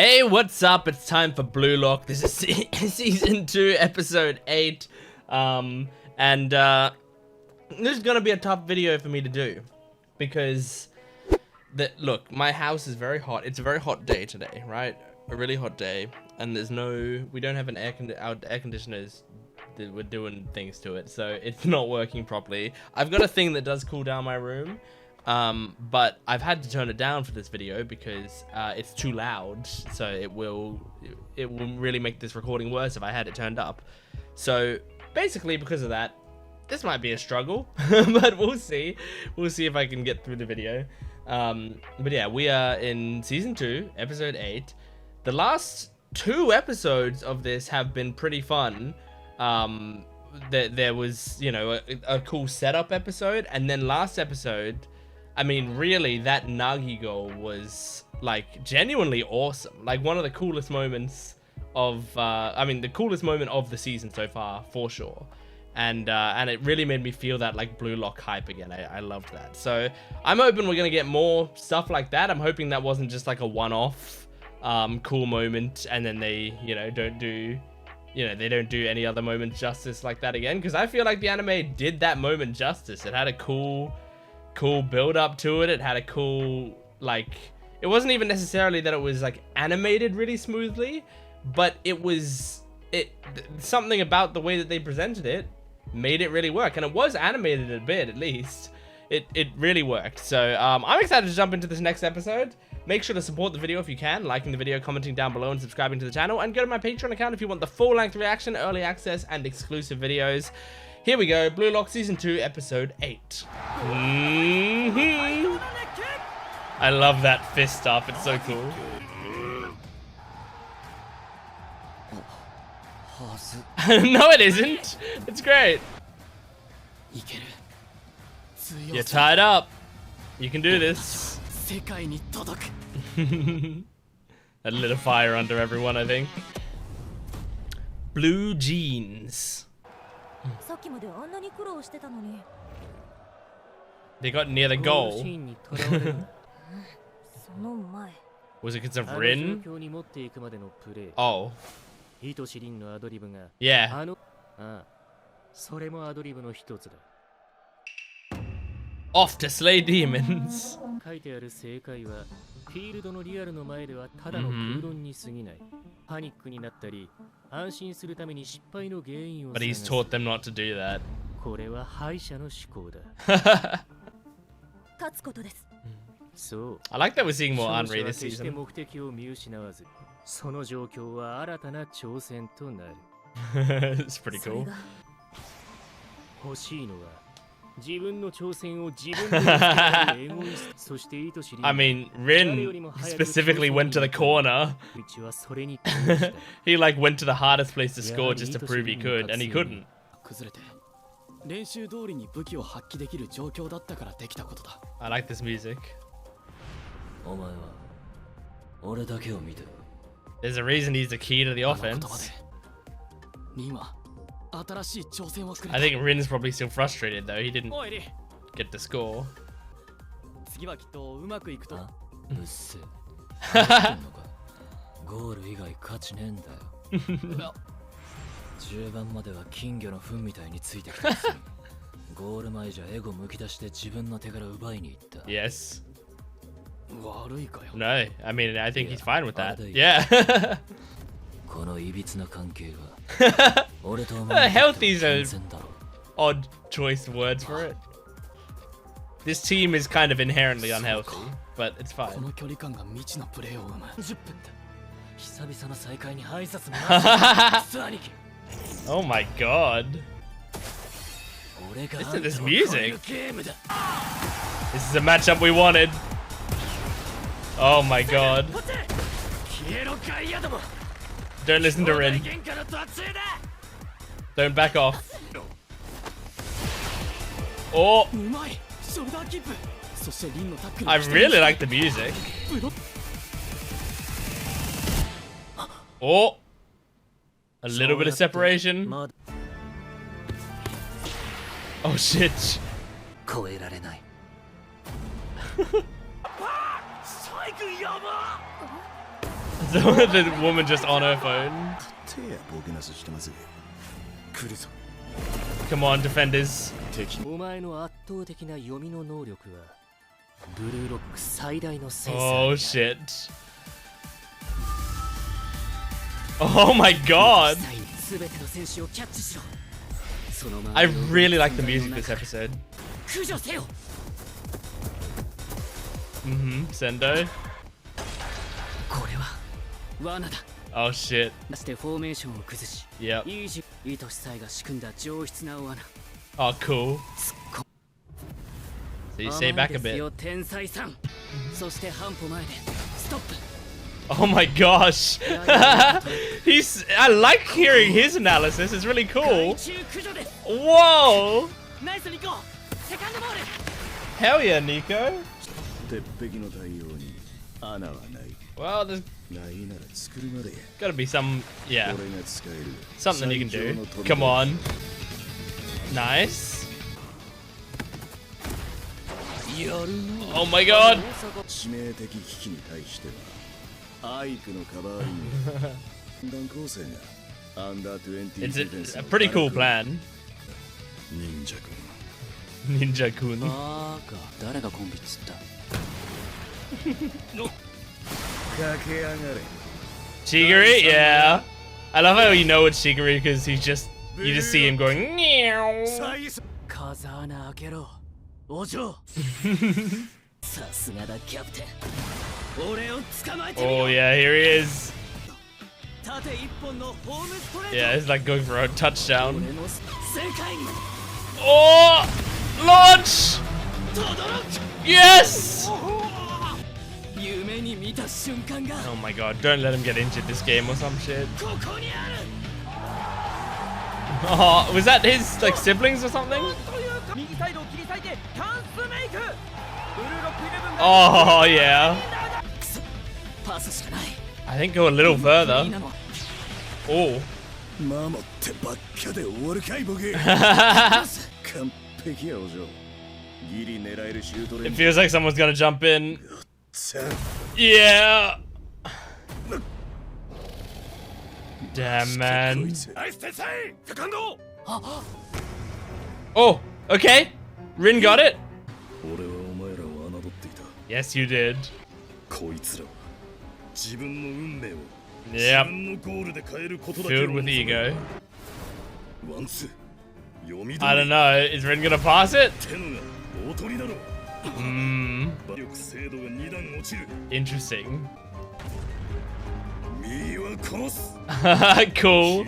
Hey, what's up? It's time for Bluelock. This is season 2, episode 8. This is gonna be a tough video for me to do because look, my house is very hot. It's a very hot day today, right? A really hot day, and we don't have our air conditioners. We're doing things to it, so it's not working properly. I've got a thing that does cool down my room. But I've had to turn it down for this video because it's too loud, so it will really make this recording worse if I had it turned up. So basically, because of that, this might be a struggle, but we'll see if I can get through the video. But yeah, we are in season 2, episode 8. The last 2 episodes of this have been pretty fun. There was, you know, a cool setup episode, and then last episode, I mean, really, that nagi goal was, like, genuinely awesome. Like, one of the coolest moments of, the coolest moment of the season so far, for sure. And it really made me feel that, like, Bluelock hype again. I loved that. So, I'm hoping we're gonna get more stuff like that. I'm hoping that wasn't just, like, a one-off, cool moment, and then they, you know, don't do any other moment justice like that again. Because I feel like the anime did that moment justice. It had a cool build up to it. It had a cool, like, it wasn't even necessarily that it was like animated really smoothly, but something about the way that they presented it made it really work, and it was animated a bit, at least. It really worked. So I'm excited to jump into this next episode. Make sure to support the video if you can, liking the video, commenting down below, and subscribing to the channel, and go to my Patreon account if you want the full-length reaction, early access, and exclusive videos. Here we go, Bluelock Season 2, Episode 8. I love that fist up, it's so cool. No, it isn't. It's great. You're tied up. You can do this. That lit a fire under everyone, I think. Blue jeans. They got near the goal. Was it because of Rin? Oh. Yeah. Off to slay demons. But he's taught them not to do that. I like that we're seeing more Henri this season. It's pretty cool. I mean, Rin specifically went to the corner. He like went to the hardest place to score just to prove he could, and he couldn't. I like this music. There's a reason he's the key to the offense. I think Rin's probably still frustrated though. He didn't get the score. Yes. No, I mean, I think he's fine with that. Yeah. Healthy's an odd choice of words for it. This team is kind of inherently unhealthy, but it's fine. Oh my god. Listen to this music. This is a matchup we wanted. Oh my god. Don't listen to Rin. Don't back off. Oh! I really like the music. Oh! A little bit of separation. Oh shit. So the woman just on her phone. Come on, defenders. Oh shit. Oh my god. I really like the music this episode. Sendo. Oh shit. Yep. Oh cool. So you stay back a bit. Oh my gosh. I like hearing his analysis, it's really cool. Whoa. Hell yeah, Nico. Well, there's gotta be some, yeah, something you can do. Come on. Nice. Oh my god. It's a pretty cool plan. Ninja-kun. Chigiri? Yeah. I love how you know it's Chigiri because you just see him going meow. Oh yeah, here he is. Yeah, it's like going for a touchdown. Oh! Launch! Yes! Oh my god, don't let him get injured this game or some shit. Oh, was that his like siblings or something? Oh yeah. I think go a little further. Oh. It feels like someone's gonna jump in. Yeah. Damn, man. Oh, okay. Rin got it. Yes, you did. Yep. Filled with ego. I don't know. Is Rin gonna pass it? Interesting. Cool.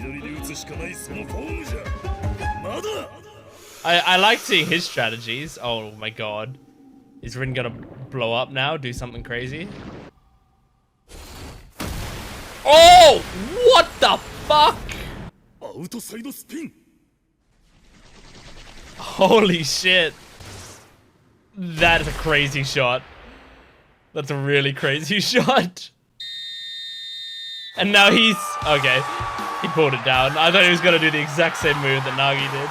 I like seeing his strategies. Oh my god. Is Rin gonna blow up now? Do something crazy? Oh! What the fuck? Holy shit. That is a crazy shot. That's a really crazy shot. And now he's... okay. He pulled it down. I thought he was gonna do the exact same move that Nagi did.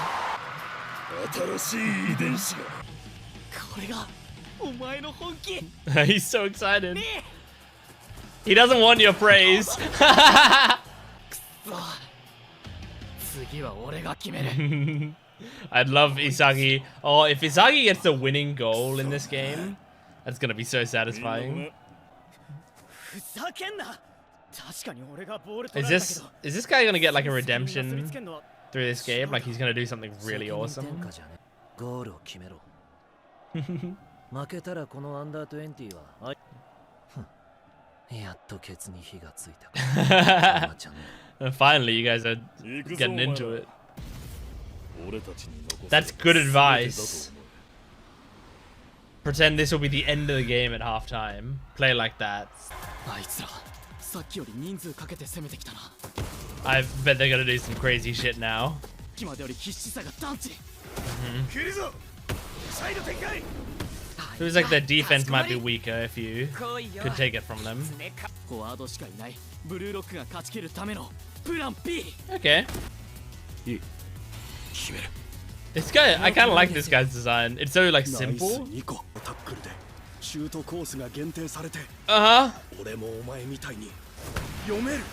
He's so excited. He doesn't want your praise. I'd love Isagi. Oh, if Isagi gets the winning goal in this game, that's gonna be so satisfying. Is this guy gonna get like a redemption through this game? Like he's gonna do something really awesome? Finally, you guys are getting into it. That's good advice. Pretend this will be the end of the game at halftime. Play like that. I bet they're gonna do some crazy shit now. Feels like their defense might be weaker if you could take it from them. Okay. This guy, I kind of like this guy's design. It's so like simple. Uh-huh.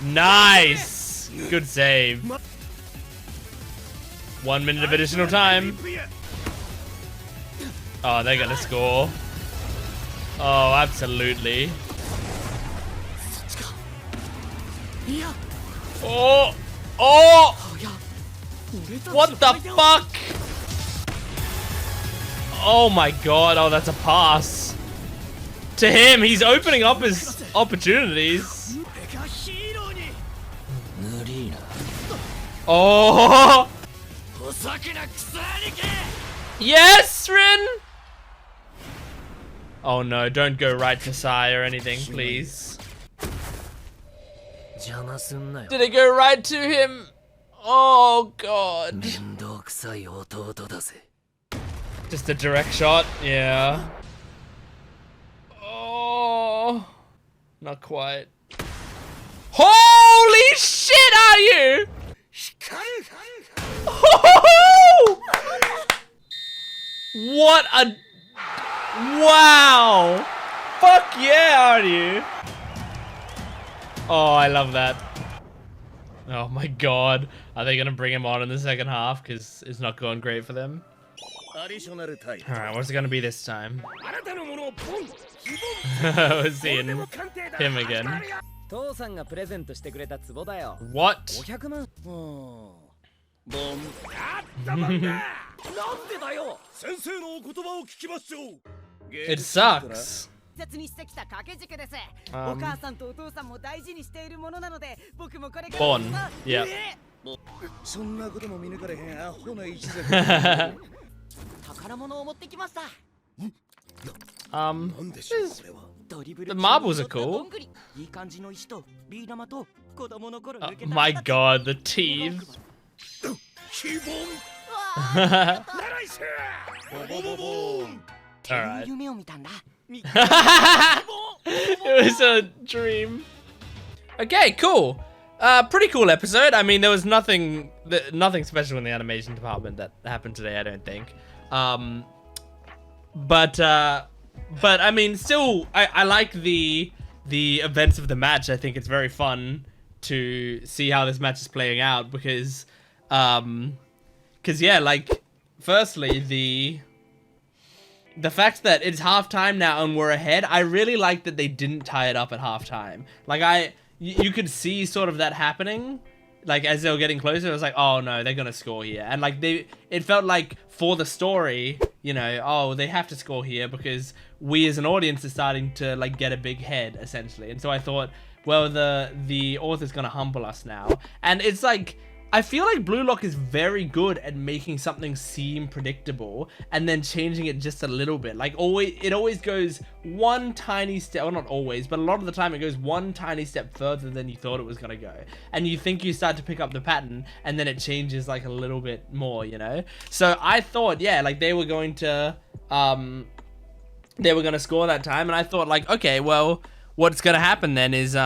Nice! Good save. 1 minute of additional time. Oh, they're gonna score. Oh, absolutely. Oh! Oh! What the fuck? Oh my god, oh, that's a pass. To him, he's opening up his opportunities. Oh! Yes, Rin! Oh no, don't go right to Sae or anything, please. Did it go right to him? Oh god. Just a direct shot, yeah. Oh, not quite. Holy shit, are you? Oh! What a... Wow! Fuck yeah, are you? Oh, I love that. Oh my god. Are they gonna bring him on in the second half? Because it's not going great for them. Alright, what's it gonna be this time? We're seeing him again. What? It sucks. Bon. Yeah. The marbles are cool. My god, the teeth. Alright. It was a dream. Okay, cool. Pretty cool episode. I mean, there was nothing special in the animation department that happened today, I don't think. But I mean, still, I like the events of the match. I think it's very fun to see how this match is playing out because yeah, like, firstly, the fact that it's halftime now and we're ahead, I really like that they didn't tie it up at halftime. Like, you could see sort of that happening. Like, as they were getting closer, it was like, oh no, they're gonna score here. And like, it felt like for the story, you know, oh, they have to score here because we as an audience are starting to like get a big head, essentially. And so I thought, well, the author's gonna humble us now. And it's like, I feel like Bluelock is very good at making something seem predictable and then changing it just a little bit. Like, it always goes one tiny step, well, not always, but a lot of the time it goes one tiny step further than you thought it was going to go. And you think you start to pick up the pattern and then it changes like a little bit more, you know? So I thought, yeah, like they were going to score that time. And I thought like, okay, well, what's going to happen then is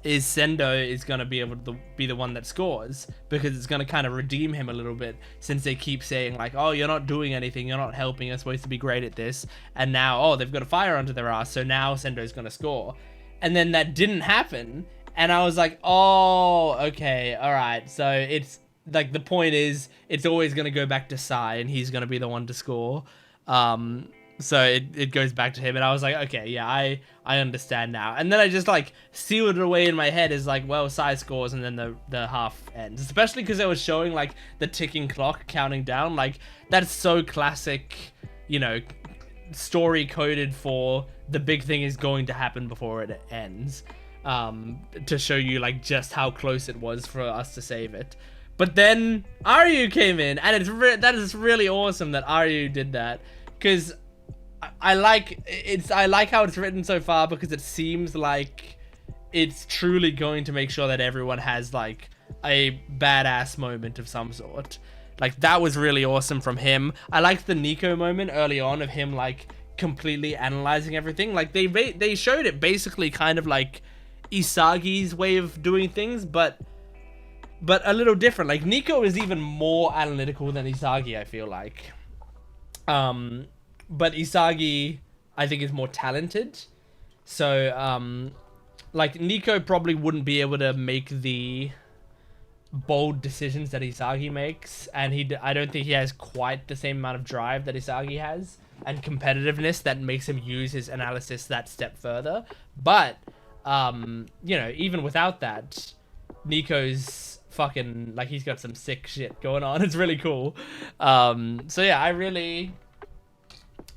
Sendo is going to be able to be the one that scores because it's going to kind of redeem him a little bit since they keep saying like, oh, you're not doing anything, you're not helping, you're supposed to be great at this, and now, oh, they've got a fire under their ass, so now Sendo's going to score. And then that didn't happen, and I was like, oh, okay, alright, so it's like the point is it's always going to go back to Sae and he's going to be the one to score. So it goes back to him, and I was like, okay, yeah, I understand now. And then I just like sealed it away in my head as like, well, Sae scores, and then the half ends. Especially because it was showing like the ticking clock counting down. Like, that's so classic, you know, story coded for the big thing is going to happen before it ends, to show you like just how close it was for us to save it. But then Aryu came in, and that is really awesome that Aryu did that, because I like how it's written so far, because it seems like it's truly going to make sure that everyone has like a badass moment of some sort. Like, that was really awesome from him. I liked the Nico moment early on of him like completely analyzing everything. Like they showed it basically kind of like Isagi's way of doing things, but a little different. Like, Nico is even more analytical than Isagi, I feel like. But Isagi, I think, is more talented. So, like Nico probably wouldn't be able to make the bold decisions that Isagi makes, and I don't think he has quite the same amount of drive that Isagi has and competitiveness that makes him use his analysis that step further. But you know, even without that, Nico's fucking, like, he's got some sick shit going on. It's really cool. So yeah, I really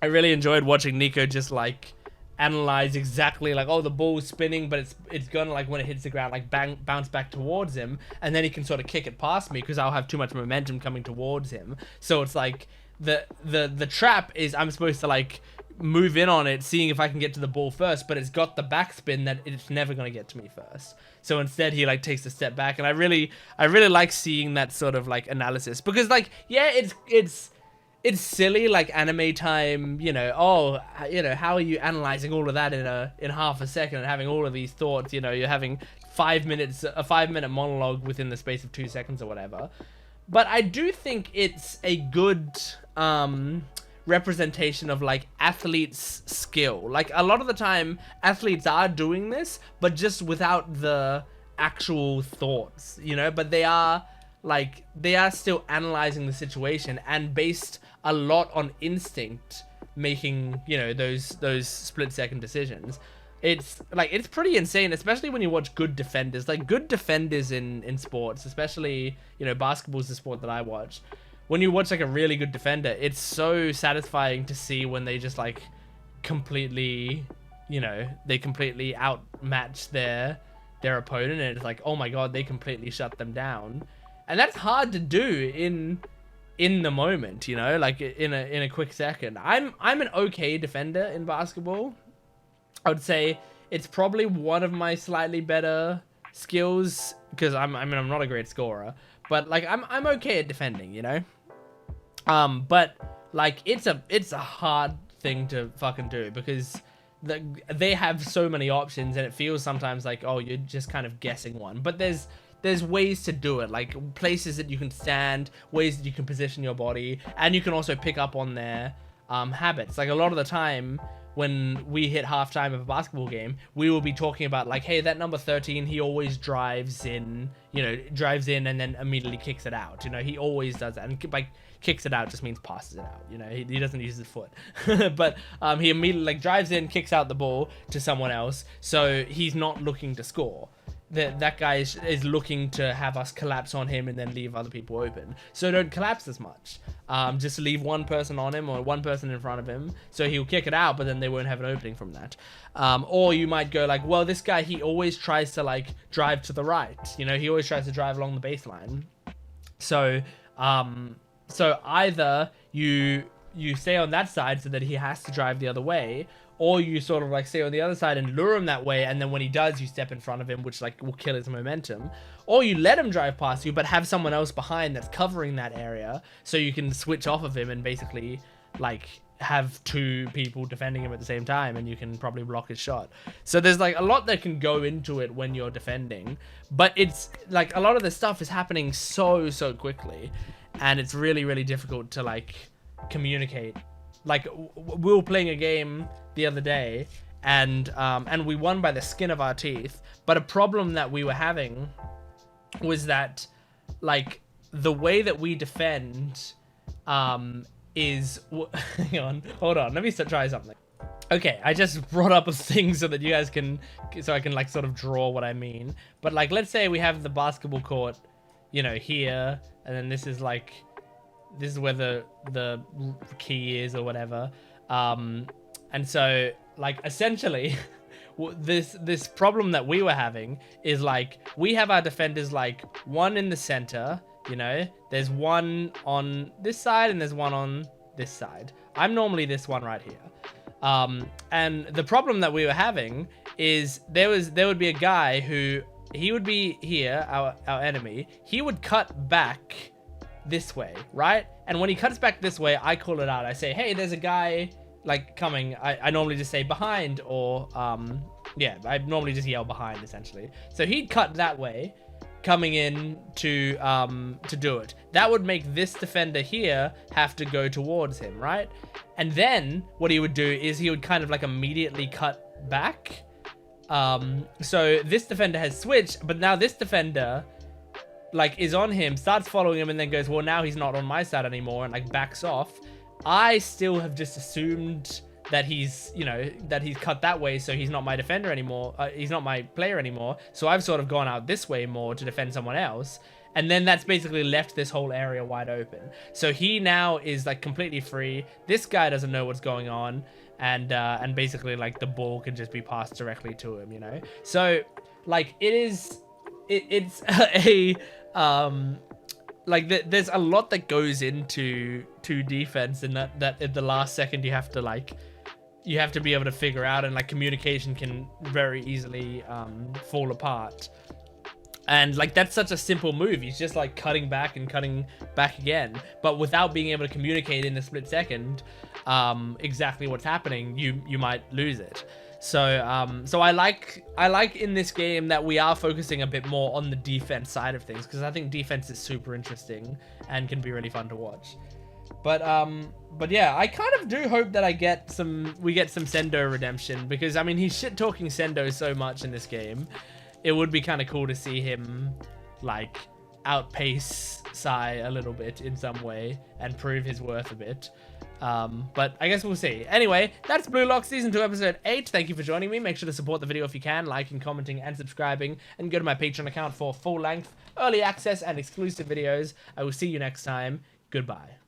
enjoyed watching Nico just like analyze exactly like, oh, the ball's spinning, but it's gonna, like, when it hits the ground, like bounce back towards him, and then he can sort of kick it past me because I'll have too much momentum coming towards him. So it's like the trap is I'm supposed to like move in on it, seeing if I can get to the ball first, but it's got the backspin that it's never gonna get to me first. So instead he like takes a step back, and I really like seeing that sort of like analysis, because like, yeah, it's silly, like anime time, you know, oh, you know, how are you analyzing all of that in half a second and having all of these thoughts, you know, you're having a 5-minute monologue within the space of 2 seconds or whatever. But I do think it's a good representation of like athletes' skill. Like a lot of the time athletes are doing this, but just without the actual thoughts, you know, but they are still analyzing the situation and based a lot on instinct, making, you know, those split-second decisions. It's like, it's pretty insane, especially when you watch good defenders. Like good defenders in sports, especially, you know, basketball's the sport that I watch. When you watch like a really good defender, it's so satisfying to see when they just like completely, you know, they completely outmatch their opponent, and it's like, oh my god, they completely shut them down. And that's hard to do in the moment, you know, like in a quick second. I'm an okay defender in basketball. I would say it's probably one of my slightly better skills, because I'm not a great scorer, but like I'm okay at defending, you know. But like it's a hard thing to fucking do, because they have so many options, and it feels sometimes like, oh, you're just kind of guessing one. But there's ways to do it, like places that you can stand, ways that you can position your body, and you can also pick up on their habits. Like a lot of the time when we hit halftime of a basketball game, we will be talking about like, hey, that number 13, he always drives in and then immediately kicks it out. You know, he always does that. And like kicks it out just means passes it out. You know, he doesn't use his foot. But he immediately like drives in, kicks out the ball to someone else. So he's not looking to score. That guy is looking to have us collapse on him and then leave other people open. So don't collapse as much. Just leave one person on him or one person in front of him, so he'll kick it out, but then they won't have an opening from that. Or you might go like, well, this guy, he always tries to like drive to the right. You know, he always tries to drive along the baseline. So either you stay on that side so that he has to drive the other way, or you sort of like stay on the other side and lure him that way, and then when he does, you step in front of him, which like will kill his momentum. Or you let him drive past you, but have someone else behind that's covering that area, so you can switch off of him and basically like have two people defending him at the same time, and you can probably block his shot. So there's like a lot that can go into it when you're defending, but it's like a lot of the stuff is happening so quickly, and it's really difficult to like communicate. Like we were playing a game the other day, and we won by the skin of our teeth, but a problem that we were having was that like the way that we defend is hang on, hold on, let me try something. Okay, I just brought up a thing so that you guys can, so I can like sort of draw what I mean. But like, let's say we have the basketball court, you know, here, and then this is like, this is where the key is or whatever. And so like essentially this problem that we were having is like, we have our defenders like one in the center, you know, there's one on this side and there's one on this side. I'm normally this one right here. And the problem that we were having is there would be a guy who, he would be here, our enemy, he would cut back this way, right? And when he cuts back this way, I call it out. I say, hey, there's a guy like coming. I normally just say behind, or yeah, I normally just yell behind essentially. So he'd cut that way, coming in to do it. That would make this defender here have to go towards him, right? And then what he would do is he would kind of like immediately cut back, So this defender has switched, but now this defender like is on him, starts following him, and then goes, well, now he's not on my side anymore, and like backs off. I still have just assumed that he's, you know, that he's cut that way, so he's not my defender anymore. He's not my player anymore. So I've sort of gone out this way more to defend someone else. And then that's basically left this whole area wide open. So he now is like completely free. This guy doesn't know what's going on. And basically like the ball can just be passed directly to him, you know? So like it's a, like there's a lot that goes into defense, and that at the last second you have to be able to figure out, and like communication can very easily fall apart. And like that's such a simple move. He's just like cutting back and cutting back again, but without being able to communicate in the split second exactly what's happening, you might lose it. So so I like in this game that we are focusing a bit more on the defense side of things, because I think defense is super interesting and can be really fun to watch. But yeah, I kind of do hope that we get some Sendo redemption, because I mean he's shit talking Sendo so much in this game. It would be kind of cool to see him like outpace Sae a little bit in some way and prove his worth a bit. But I guess we'll see. Anyway, that's Bluelock Season 2 Episode 8. Thank you for joining me. Make sure to support the video if you can, liking, commenting, and subscribing. And go to my Patreon account for full-length, early access, and exclusive videos. I will see you next time. Goodbye.